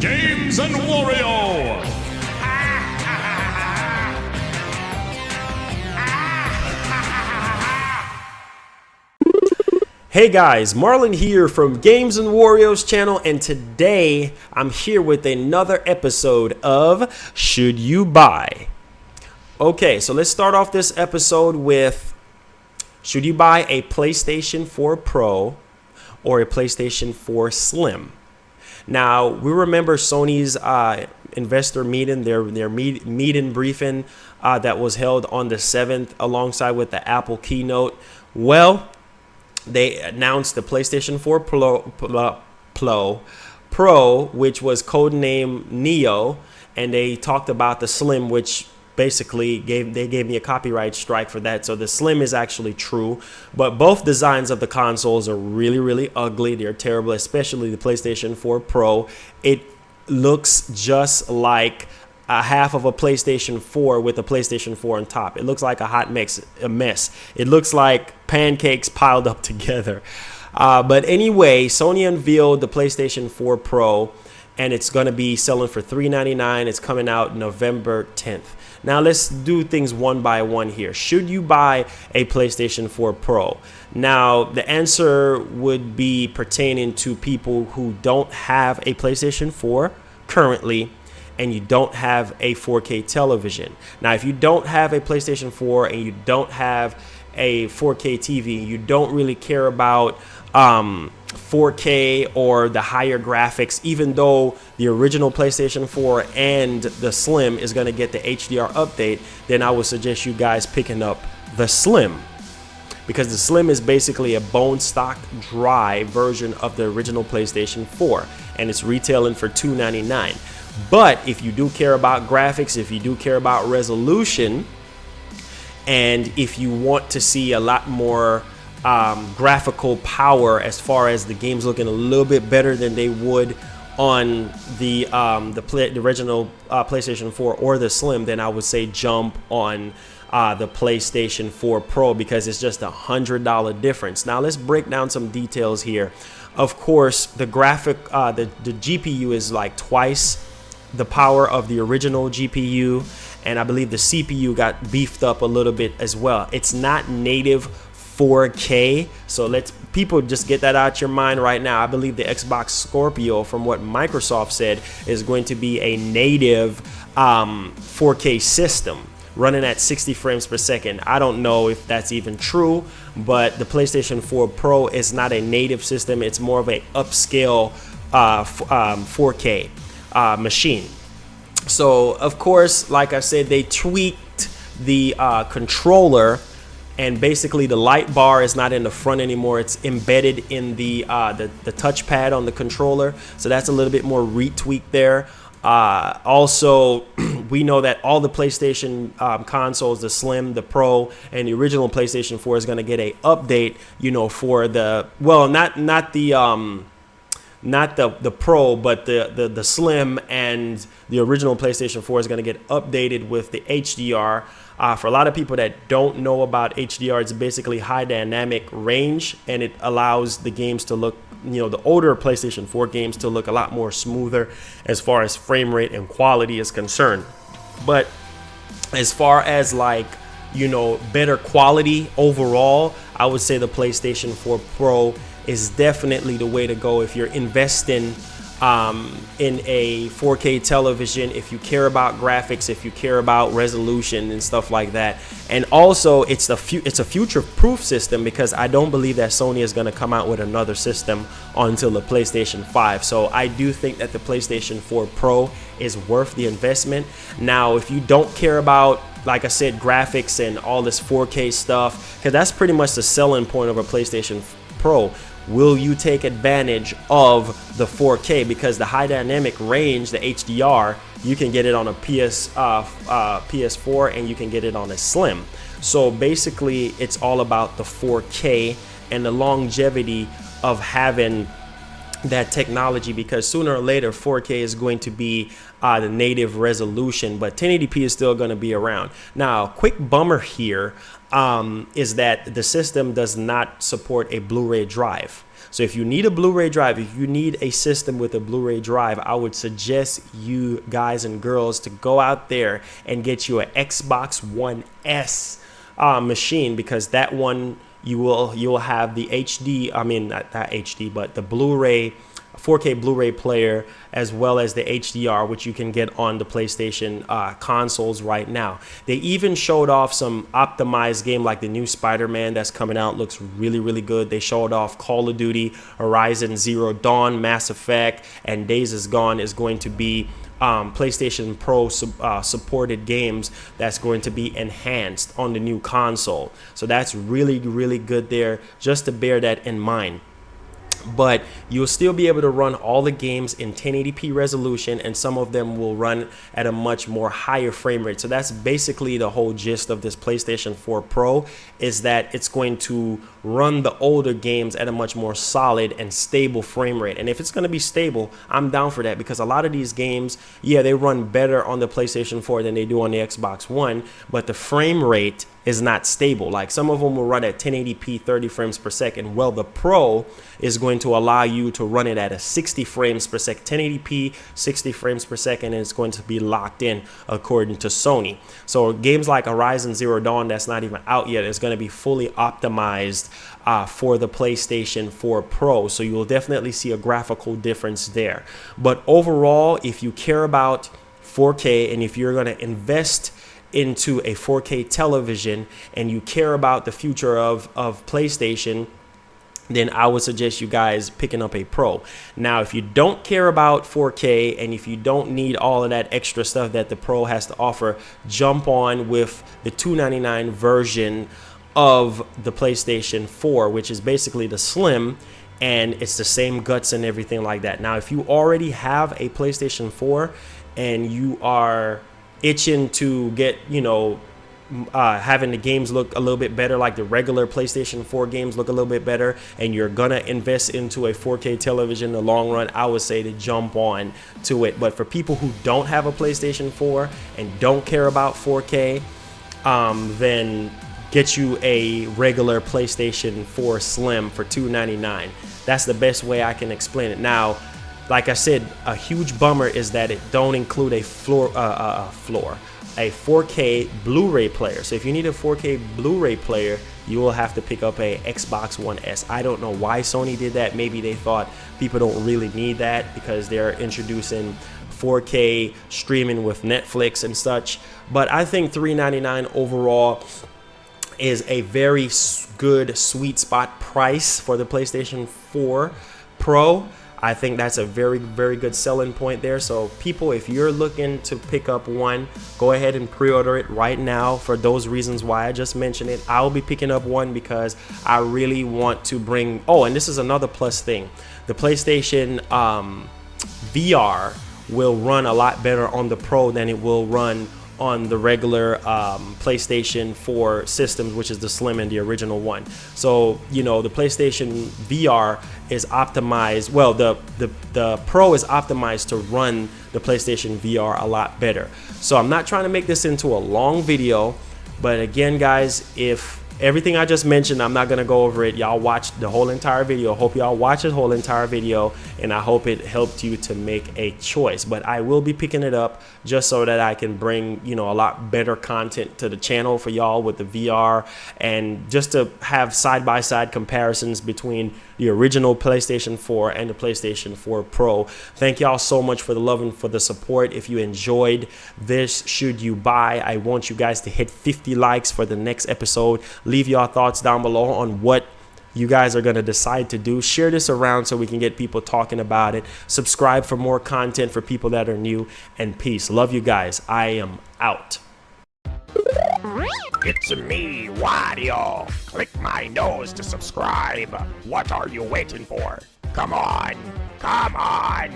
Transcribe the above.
Games and Wario. Hey guys, Marlon here from Games and Wario's channel, and today I'm here with another episode of Should You Buy? Okay, so let's start off this episode with, should you buy a PlayStation 4 Pro or a PlayStation 4 Slim? Now, we remember Sony's investor meeting, their meeting briefing that was held on the 7th alongside with the Apple keynote. Well, they announced the PlayStation 4 Pro, which was codenamed Neo, and they talked about the Slim, which basically gave me a copyright strike for that. So the Slim is actually true, but both designs of the consoles are really ugly. They're terrible, especially the PlayStation 4 Pro. It looks just like a half of a PlayStation 4 with a PlayStation 4 on top. It looks like a mess. It looks like pancakes piled up together. But anyway, Sony unveiled the PlayStation 4 Pro, and it's going to be selling for $399. It's coming out November 10th. Now let's do things one by one here. Should you buy a PlayStation 4 Pro? Now the answer would be pertaining to people who don't have a PlayStation 4 currently, and you don't have a 4K television. Now, if you don't have a PlayStation 4 and you don't have a 4K TV, you don't really care about 4K or the higher graphics, even though the original PlayStation 4 and the Slim is going to get the HDR update, then I would suggest you guys picking up the Slim, because the Slim is basically a bone stock dry version of the original PlayStation 4, and it's retailing for $299. But if you do care about graphics, if you do care about resolution, and if you want to see a lot more graphical power as far as the games looking a little bit better than they would on the original PlayStation 4 or the Slim, then I would say jump on the PlayStation 4 Pro, because it's just $100 difference. Now let's break down some details here. Of course, the GPU is like twice the power of the original GPU, and I believe the CPU got beefed up a little bit as well. It's not native 4K, so let's people just get that out your mind right now. I believe the Xbox Scorpio, from what Microsoft said, is going to be a native 4K system running at 60 frames per second. I don't know if that's even true, but the PlayStation 4 Pro is not a native system. It's more of a upscale 4K machine. So of course, like I said, they tweaked the controller, and basically the light bar is not in the front anymore. It's embedded in the touchpad on the controller, so that's a little bit more retweaked there. Also, we know that all the PlayStation consoles, the Slim, the Pro, and the original PlayStation 4 is going to get a update, for the, well, not the Pro, but the Slim and the original PlayStation 4 is going to get updated with the HDR. For a lot of people that don't know about HDR, it's basically high dynamic range, and it allows the games to look, the older PlayStation 4 games to look a lot more smoother as far as frame rate and quality is concerned. But as far as better quality overall, I would say the PlayStation 4 Pro is definitely the way to go if you're investing in a 4K television, if you care about graphics, if you care about resolution and stuff like that. And also, it's a future-proof system, because I don't believe that Sony is going to come out with another system until the PlayStation 5. So I do think that the PlayStation 4 Pro is worth the investment. Now, if you don't care about, like I said, graphics and all this 4K stuff, because that's pretty much the selling point of a PlayStation Pro, will you take advantage of the 4K? Because the high dynamic range, the HDR, you can get it on a PS4 and you can get it on a Slim. So basically, it's all about the 4K and the longevity of having that technology, because sooner or later 4K is going to be the native resolution, but 1080p is still going to be around. Now, quick bummer here is that the system does not support a Blu-ray drive. So if you need a Blu-ray drive, if you need a system with a Blu-ray drive, I would suggest you guys and girls to go out there and get you an Xbox One S machine, because that one you will have the HD, I mean not HD, but the Blu-ray 4K Blu-ray player, as well as the HDR, which you can get on the PlayStation consoles right now. They even showed off some optimized game like the new Spider-Man that's coming out. Looks really, really good. They showed off Call of Duty, Horizon Zero Dawn, Mass Effect, and Days is Gone is going to be PlayStation Pro supported games that's going to be enhanced on the new console. So that's really, really good there, just to bear that in mind. But you'll still be able to run all the games in 1080p resolution, and some of them will run at a much more higher frame rate. So that's basically the whole gist of this PlayStation 4 Pro, is that it's going to run the older games at a much more solid and stable frame rate. And if it's going to be stable, I'm down for that, because a lot of these games, yeah, they run better on the PlayStation 4 than they do on the Xbox One, but the frame rate is not stable. Like some of them will run at 1080p 30 frames per second. Well, the Pro is going to allow you to run it at a 60 frames per second, 1080p 60 frames per second, and it's going to be locked in according to Sony. So games like Horizon Zero Dawn, that's not even out yet, is going to be fully optimized for the PlayStation 4 Pro. So you will definitely see a graphical difference there. But overall, if you care about 4K, and if you're going to invest into a 4K television, and you care about the future of PlayStation, then I would suggest you guys picking up a Pro. Now, if you don't care about 4K, and if you don't need all of that extra stuff that the Pro has to offer, jump on with the $299 version of the PlayStation 4, which is basically the Slim, and it's the same guts and everything like that. Now, if you already have a PlayStation 4 and you are itching to get, having the games look a little bit better, like the regular PlayStation 4 games look a little bit better, and you're gonna invest into a 4K television in the long run, I would say to jump on to it. But for people who don't have a PlayStation 4 and don't care about 4K, then get you a regular PlayStation 4 Slim for $299. That's the best way I can explain it. Now, like I said, a huge bummer is that it don't include a 4K Blu-ray player. So if you need a 4K Blu-ray player, you will have to pick up a Xbox One S. I don't know why Sony did that. Maybe they thought people don't really need that because they're introducing 4K streaming with Netflix and such. But I think $399 overall is a very good sweet spot price for the PlayStation 4 Pro. I think that's a very, very good selling point there. So people, if you're looking to pick up one, go ahead and pre-order it right now for those reasons why I just mentioned it. I'll be picking up one because I really want to bring, oh, and this is another plus thing. The PlayStation VR will run a lot better on the Pro than it will run on the regular PlayStation 4 systems, which is the Slim and the original one. So, the PlayStation VR is optimized. Well, the Pro is optimized to run the PlayStation VR a lot better. So I'm not trying to make this into a long video, but again, guys, if everything I just mentioned, I'm not gonna go over it. Y'all watch the whole entire video. Hope y'all watch the whole entire video, and I hope it helped you to make a choice. But I will be picking it up just so that I can bring, a lot better content to the channel for y'all with the VR, and just to have side-by-side comparisons between the original PlayStation 4 and the PlayStation 4 Pro. Thank y'all so much for the love and for the support. If you enjoyed this, should you buy, I want you guys to hit 50 likes for the next episode. Leave your thoughts down below on what you guys are going to decide to do. Share this around so we can get people talking about it. Subscribe for more content for people that are new, and peace. Love you guys. I am out. It's me, Wario. Click my nose to subscribe. What are you waiting for? Come on. Come on.